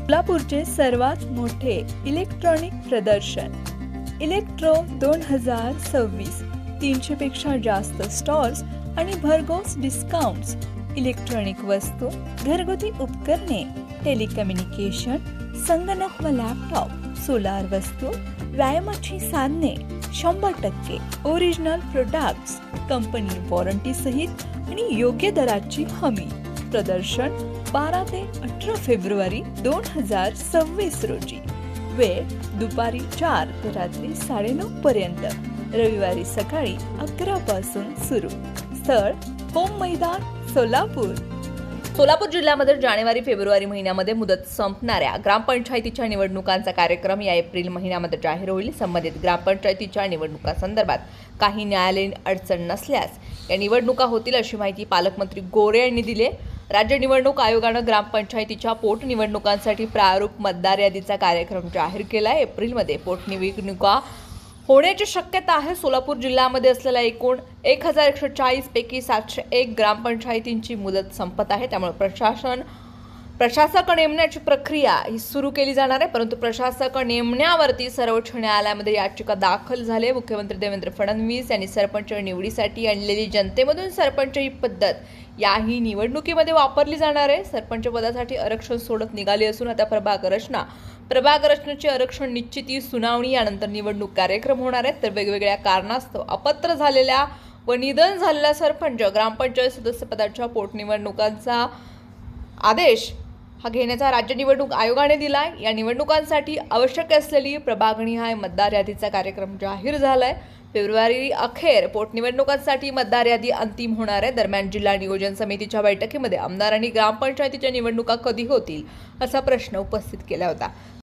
सोलापूरचे सर्वात मोठे इलेक्ट्रॉनिक प्रदर्शन इलेक्ट्रो 2026, 300 पेक्षा जास्त स्टॉल्स आणि भरघोस डिस्काउंट्स. इलेक्ट्रॉनिक वस्तू, घरगुती उपकरणे, टेलिकम्युनिकेशन, संगणक व लॅपटॉप, सोलार वस्तू, व्यायामाची साधने, 100% ओरिजिनल प्रोडक्ट्स, कंपनी वॉरंटी सहित आणि योग्य दराची हमी. प्रदर्शन 12 ते 18 फेब्रुवारी 2026 रोजी. वेळ दुपारी 4 ते रात्री 9:30 पर्यंत. रविवारी सकाळी 11 पासून सुरू. स्थळ होम मैदान, सोलापूर. सोलापूर जिल्ह्यामध्ये जानेवारी फेब्रुवारी महिन्यामध्ये मुदत संपणाऱ्या ग्रामपंचायतीच्या निवडणुकांचा कार्यक्रम या एप्रिल महिन्यामध्ये जाहीर होईल. संबंधित ग्रामपंचायतीच्या निवडणुकांसंदर्भात काही न्यायालयीन अडचण नसल्यास या निवडणुका होतील अशी माहिती पालकमंत्री गोरे यांनी दिली. राज्य निवडणूक आयोगानं ग्रामपंचायतीच्या पोटनिवडणुकांसाठी प्रारूप मतदार यादीचा कार्यक्रम जाहीर केला आहे. एप्रिलमध्ये पोटनिवडणुका होण्याची शक्यता आहे. सोलापूर जिल्ह्यामध्ये असलेल्या एकूण 1140 पैकी 701 ग्रामपंचायतींची मुदत संपत आहे. त्यामुळे प्रशासक नेमण्याची प्रक्रिया ही सुरू केली जाणार आहे. परंतु प्रशासक नेमण्यावरती सर्वोच्च न्यायालयामध्ये याचिका दाखल झाली. मुख्यमंत्री देवेंद्र फडणवीस यांनी सरपंच निवडीसाठी आणलेली जनतेमधून सरपंच ही पद्धत याही निवडणुकीमध्ये वापरली जाणार आहे. सरपंच पदासाठी आरक्षण सोडत निघाली असून आता प्रभाग रचनेचे आरक्षण निश्चिती, सुनावणी यानंतर निवडणूक कार्यक्रम होणार आहेत. तर वेगवेगळ्या कारणास्तव अपात्र झालेल्या व निधन झालेल्या सरपंच ग्रामपंचायत सदस्य पदाच्या पोटनिवडणुकांचा आदेश हा घेण्याचा राज्य निवडणूक आयोगाने दिलाय. या निवडणुकांसाठी आवश्यक असलेली प्रभागनिहाय मतदार यादीचा कार्यक्रम जाहीर झालाय. फेब्रुवारी अखेर पोटनिवडणुकांसाठी मतदार यादी अंतिम होणार आहे. दरम्यान जिल्हा नियोजन समितीच्या बैठकीमध्ये आमदारांनी ग्रामपंचायतीच्या निवडणुका कधी होतील असा प्रश्न उपस्थित केला होता.